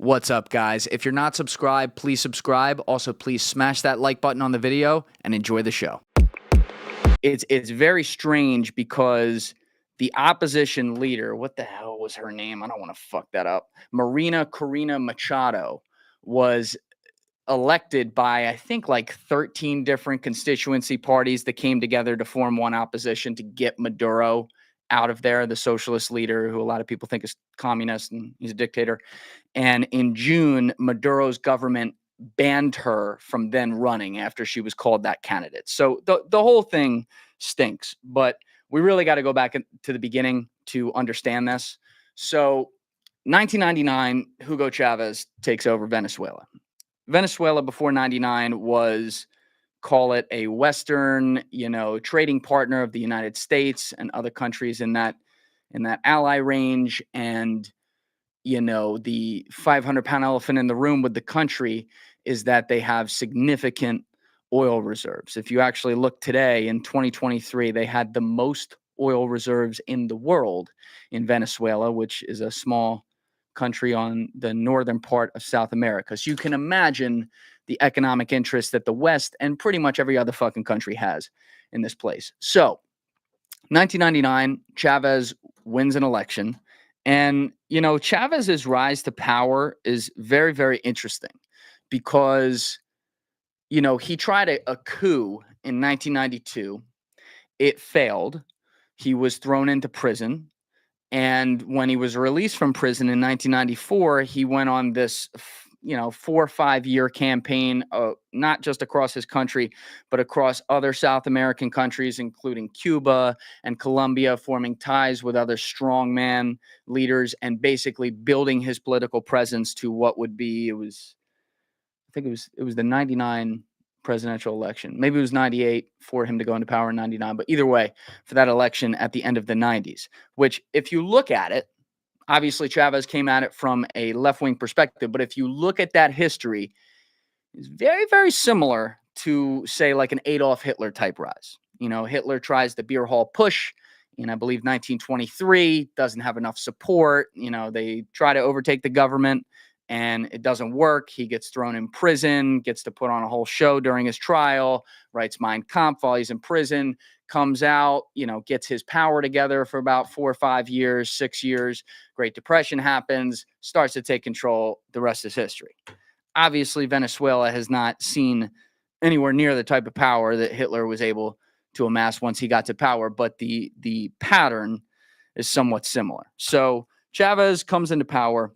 What's up, guys? If you're not subscribed, please subscribe. Also, please smash that like button on the video and enjoy the show. It's very strange because the opposition leader, what the hell was her name? I don't want to fuck that up. Marina Corina Machado was elected by, I think, like 13 different constituency parties that came together to form one opposition to get Maduro out of there, the socialist leader who a lot of people think is communist and he's a dictator. And in June, Maduro's government banned her from then running after she was called that candidate. So the whole thing stinks, but we really got to go back to the beginning to understand this. So 1999, Hugo Chavez takes over Venezuela. Venezuela before 99 was, call it a Western, trading partner of the United States and other countries in that ally range. And the 500-pound elephant in the room with the country is that they have significant oil reserves. If you actually look today in 2023, they had the most oil reserves in the world in Venezuela, which is a small country on the northern part of South America. So you can imagine the economic interest that the West and pretty much every other fucking country has in this place. So 1999, Chavez wins an election. And, Chavez's rise to power is very, very interesting because, he tried a coup in 1992. It failed. He was thrown into prison. And when he was released from prison in 1994, he went on this 4 or 5 year campaign, not just across his country, but across other South American countries, including Cuba and Colombia, forming ties with other strongman leaders and basically building his political presence to what would be, it was the 99 presidential election. Maybe it was 98 for him to go into power in 99, but either way, for that election at the end of the 90s, which if you look at it, obviously, Chavez came at it from a left-wing perspective, but if you look at that history, it's very, very similar to, say, like an Adolf Hitler type rise. Hitler tries the beer hall push in, I believe, 1923, doesn't have enough support. They try to overtake the government, and it doesn't work. He gets thrown in prison, gets to put on a whole show during his trial, writes Mein Kampf while he's in prison, comes out, gets his power together for about 4 or 5 years, 6 years. Great Depression happens, starts to take control. The rest is history. Obviously, Venezuela has not seen anywhere near the type of power that Hitler was able to amass once he got to power, but the pattern is somewhat similar. So Chavez comes into power.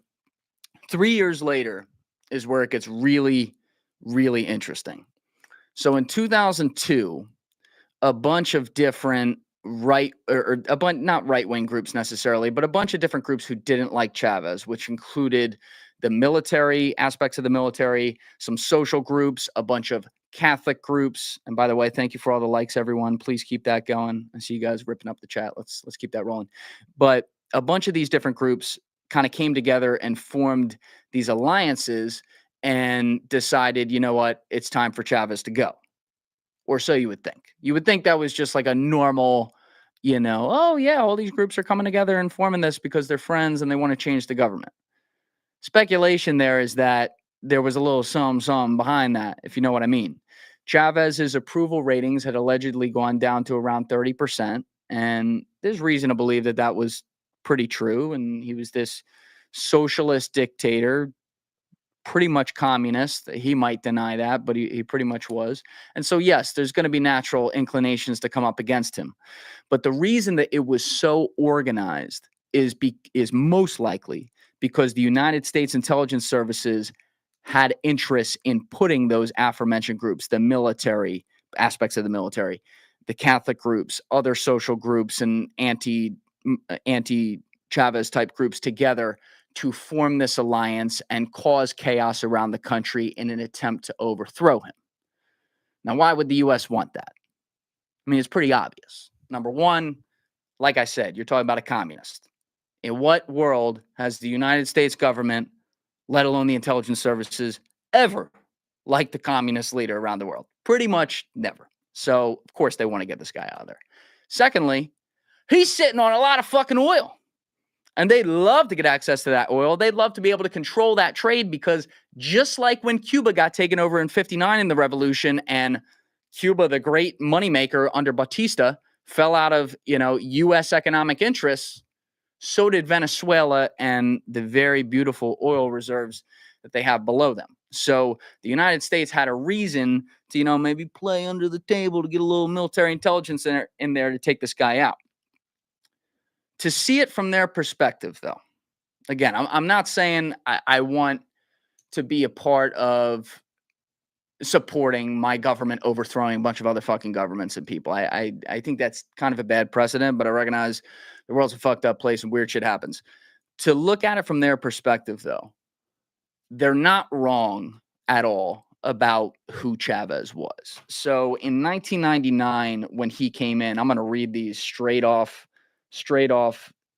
3 years later is where it gets really, really interesting. So in 2002, a bunch of different not right-wing groups necessarily, but a bunch of different groups who didn't like Chavez, which included the military aspects of the military, some social groups, a bunch of Catholic groups. And by the way, thank you for all the likes, everyone. Please keep that going. I see you guys ripping up the chat. Let's keep that rolling. But a bunch of these different groups kind of came together and formed these alliances and decided, it's time for Chavez to go. Or so you would think. You would think that was just like a normal, oh yeah, all these groups are coming together and forming this because they're friends and they want to change the government. Speculation there is that there was a little some behind that, if you know what I mean. Chavez's approval ratings had allegedly gone down to around 30%, and there's reason to believe that that was pretty true, and he was this socialist dictator, pretty much communist. He might deny that, but he pretty much was. And so, yes, there's going to be natural inclinations to come up against him. But the reason that it was so organized is most likely because the United States intelligence services had interest in putting those aforementioned groups, the military aspects of the military, the Catholic groups, other social groups, and anti-Chavez type groups together to form this alliance and cause chaos around the country in an attempt to overthrow him. Now, why would the U.S. want that? I mean, it's pretty obvious. Number one, like I said, you're talking about a communist. In what world has the United States government, let alone the intelligence services, ever liked the communist leader around the world? Pretty much never. So, of course, they want to get this guy out of there. Secondly, he's sitting on a lot of fucking oil. And they'd love to get access to that oil. They'd love to be able to control that trade because just like when Cuba got taken over in 59 in the revolution and Cuba, the great moneymaker under Batista, fell out of, U.S. economic interests, so did Venezuela and the very beautiful oil reserves that they have below them. So the United States had a reason to, maybe play under the table to get a little military intelligence in there to take this guy out. To see it from their perspective, though, again, I'm not saying I want to be a part of supporting my government overthrowing a bunch of other fucking governments and people. I think that's kind of a bad precedent, but I recognize the world's a fucked up place and weird shit happens. To look at it from their perspective, though, they're not wrong at all about who Chavez was. So in 1999, when he came in, I'm going to read these straight off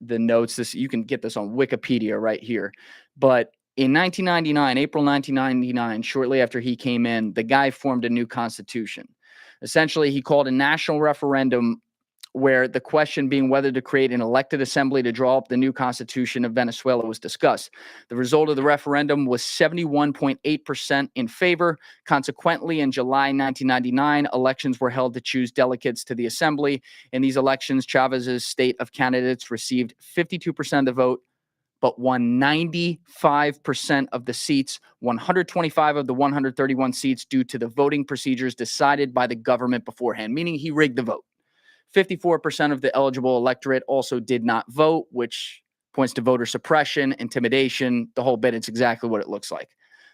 the notes. You can get this on Wikipedia right here. But in 1999, April 1999, shortly after he came in, the guy formed a new constitution. Essentially, he called a national referendum where the question being whether to create an elected assembly to draw up the new constitution of Venezuela was discussed. The result of the referendum was 71.8% in favor. Consequently, in July 1999, elections were held to choose delegates to the assembly. In these elections, Chavez's slate of candidates received 52% of the vote, but won 95% of the seats, 125 of the 131 seats due to the voting procedures decided by the government beforehand, meaning he rigged the vote. 54% of the eligible electorate also did not vote, which points to voter suppression, intimidation, the whole bit. It's exactly what it looks like.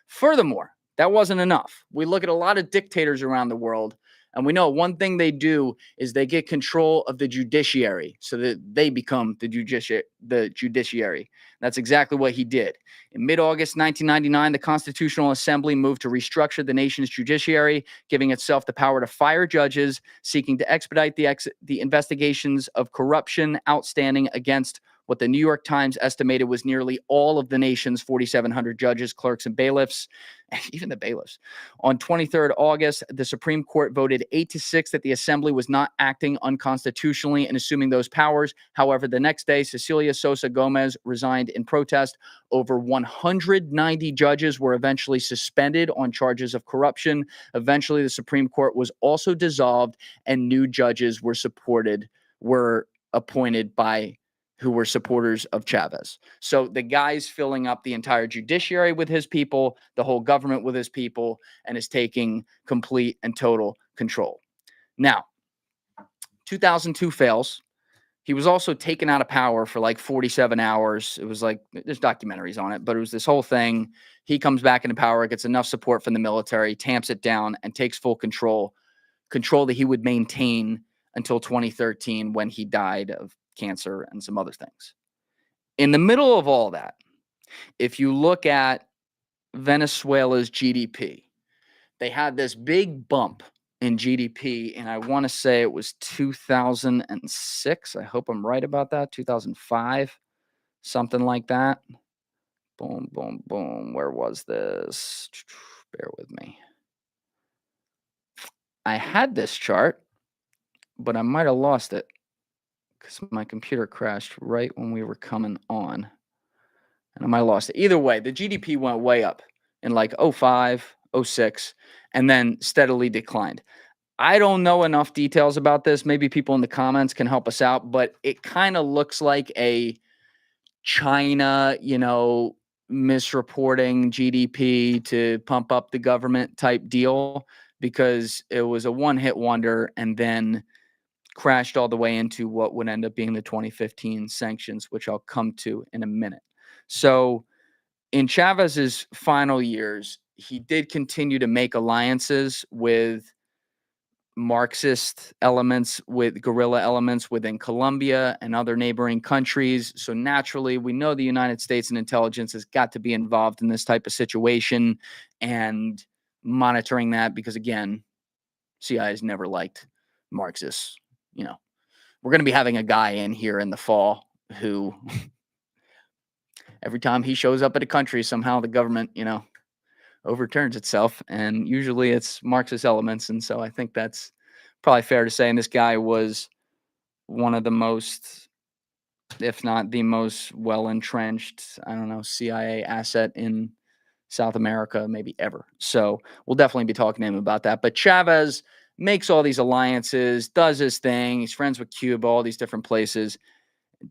Furthermore, that wasn't enough. We look at a lot of dictators around the world, and we know one thing they do is they get control of the judiciary so that they become the judiciary. That's exactly what he did. In mid-August 1999, the Constitutional Assembly moved to restructure the nation's judiciary, giving itself the power to fire judges, seeking to expedite the investigations of corruption outstanding against what the New York Times estimated was nearly all of the nation's 4,700 judges, clerks, and bailiffs, even the bailiffs. On 23rd August, the Supreme Court voted 8-6 that the Assembly was not acting unconstitutionally in assuming those powers. However, the next day, Cecilia Sosa Gomez resigned in protest. Over 190 judges were eventually suspended on charges of corruption. Eventually, the Supreme Court was also dissolved, and new judges were appointed by who were supporters of Chavez. So the guy's filling up the entire judiciary with his people, the whole government with his people, and is taking complete and total control. Now, 2002 fails. He was also taken out of power for like 47 hours. It was like, there's documentaries on it, but it was this whole thing. He comes back into power, gets enough support from the military, tamps it down, and takes full control that he would maintain until 2013 when he died of cancer and some other things. In the middle of all that, if you look at Venezuela's GDP, they had this big bump in GDP, and I want to say it was 2006. I hope I'm right about that. 2005, something like that. Boom, boom, boom. Where was this? Bear with me. I had this chart, but I might have lost it because my computer crashed right when we were coming on. And I might have lost it. Either way, the GDP went way up in like 05, 06, and then steadily declined. I don't know enough details about this. Maybe people in the comments can help us out, but it kind of looks like a China, misreporting GDP to pump up the government type deal, because it was a one-hit wonder and then crashed all the way into what would end up being the 2015 sanctions, which I'll come to in a minute. So in Chavez's final years, he did continue to make alliances with Marxist elements, with guerrilla elements within Colombia and other neighboring countries. So naturally, we know the United States and intelligence has got to be involved in this type of situation and monitoring that, because again, CIA has never liked Marxists. We're going to be having a guy in here in the fall who every time he shows up at a country, somehow the government, overturns itself. And usually it's Marxist elements. And so I think that's probably fair to say. And this guy was one of the most if not the most well entrenched, I don't know, CIA asset in South America, maybe ever. So we'll definitely be talking to him about that. But Chavez makes all these alliances, does his thing. He's friends with Cuba, all these different places.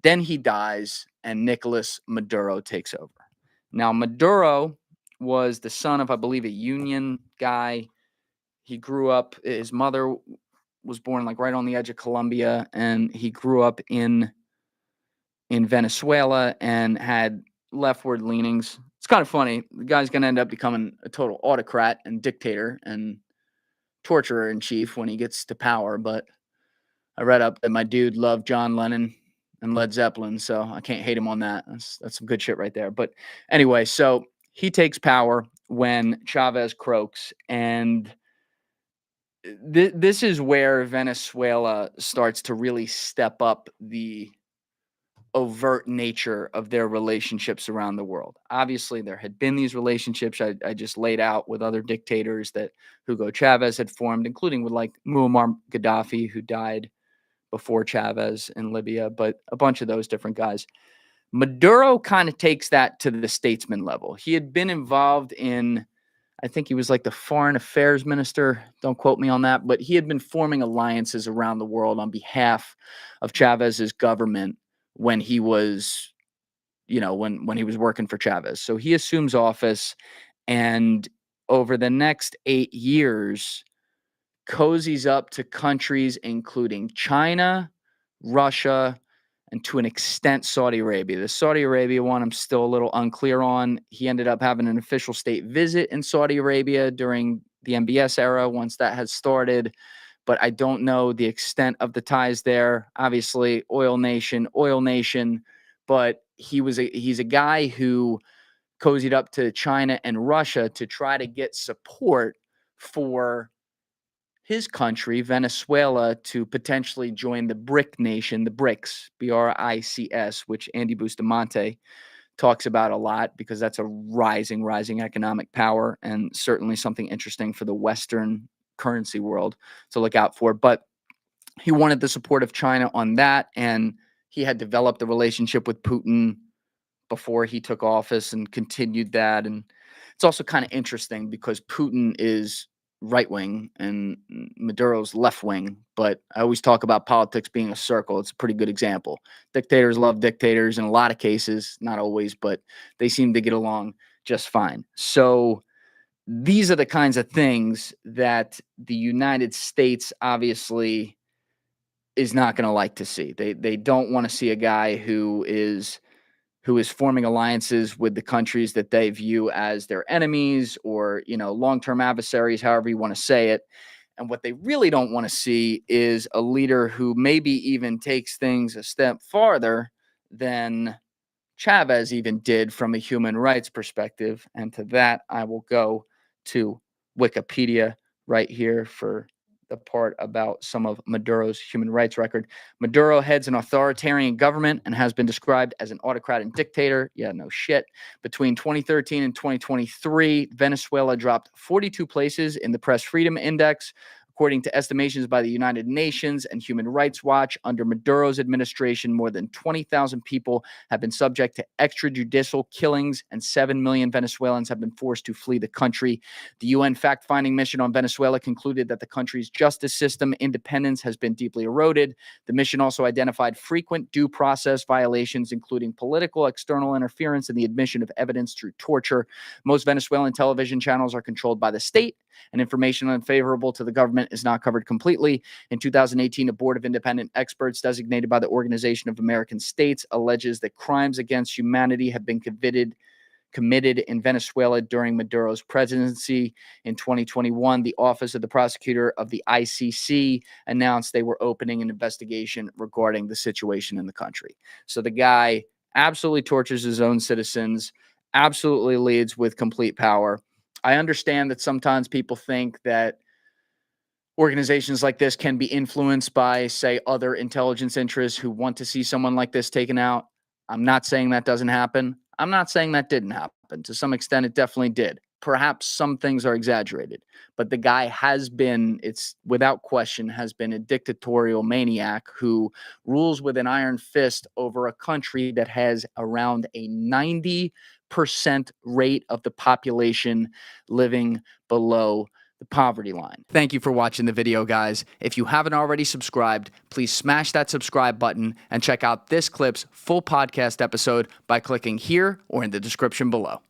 Then he dies, and Nicolas Maduro takes over. Now, Maduro was the son of, I believe, a union guy. He grew up, his mother was born like right on the edge of Colombia, and he grew up in Venezuela and had leftward leanings. It's kind of funny. The guy's going to end up becoming a total autocrat and dictator and torturer in chief when he gets to power. But I read up that my dude loved John Lennon and Led Zeppelin, so I can't hate him on that. That's some good shit right there. But anyway, so he takes power when Chavez croaks, and this is where Venezuela starts to really step up the overt nature of their relationships around the world. Obviously, there had been these relationships I just laid out with other dictators that Hugo Chavez had formed, including with like Muammar Gaddafi, who died before Chavez in Libya, but a bunch of those different guys. Maduro kind of takes that to the statesman level. He had been involved in, I think he was like the foreign affairs minister. Don't quote me on that, but he had been forming alliances around the world on behalf of Chavez's government when he was, when he was working for Chavez. So he assumes office, and over the next 8 years, cozies up to countries including China, Russia, and to an extent Saudi Arabia. The Saudi Arabia one I'm still a little unclear on. He ended up having an official state visit in Saudi Arabia during the MBS era once that had started, but I don't know the extent of the ties there. Obviously, oil nation, but he's a guy who cozied up to China and Russia to try to get support for his country, Venezuela, to potentially join the BRIC nation, the BRICS, BRICS, which Andy Bustamante talks about a lot because that's a rising economic power and certainly something interesting for the Western currency world to look out for. But he wanted the support of China on that, and he had developed a relationship with Putin before he took office and continued that. And it's also kind of interesting because Putin is right wing and Maduro's left wing. But I always talk about politics being a circle. It's a pretty good example. Dictators love dictators in a lot of cases, not always, but they seem to get along just fine. So these are the kinds of things that the United States obviously is not going to like to see. They don't want to see a guy who is forming alliances with the countries that they view as their enemies or, long-term adversaries, however you want to say it. And what they really don't want to see is a leader who maybe even takes things a step farther than Chavez even did from a human rights perspective. And to that, I will go to Wikipedia right here for the part about some of Maduro's human rights record. Maduro heads an authoritarian government and has been described as an autocrat and dictator. Yeah, no shit. Between 2013 and 2023, Venezuela dropped 42 places in the Press Freedom Index, according to estimations by the United Nations and Human Rights Watch. Under Maduro's administration, more than 20,000 people have been subject to extrajudicial killings, and 7 million Venezuelans have been forced to flee the country. The UN fact-finding mission on Venezuela concluded that the country's justice system independence has been deeply eroded. The mission also identified frequent due process violations, including political external interference and the admission of evidence through torture. Most Venezuelan television channels are controlled by the state, and information unfavorable to the government is not covered completely. In 2018, a board of independent experts designated by the Organization of American States alleges that crimes against humanity have been committed in Venezuela during Maduro's presidency. In 2021, the Office of the Prosecutor of the ICC announced they were opening an investigation regarding the situation in the country. So the guy absolutely tortures his own citizens, absolutely leads with complete power. I understand that sometimes people think that organizations like this can be influenced by, say, other intelligence interests who want to see someone like this taken out. I'm not saying that doesn't happen. I'm not saying that didn't happen. To some extent, it definitely did. perhaps some things are exaggerated, but the guy has been, it's without question, has been a dictatorial maniac who rules with an iron fist over a country that has around a 90% rate of the population living below the poverty line. Thank you for watching the video, guys. If you haven't already subscribed, please smash that subscribe button and check out this clip's full podcast episode by clicking here or in the description below.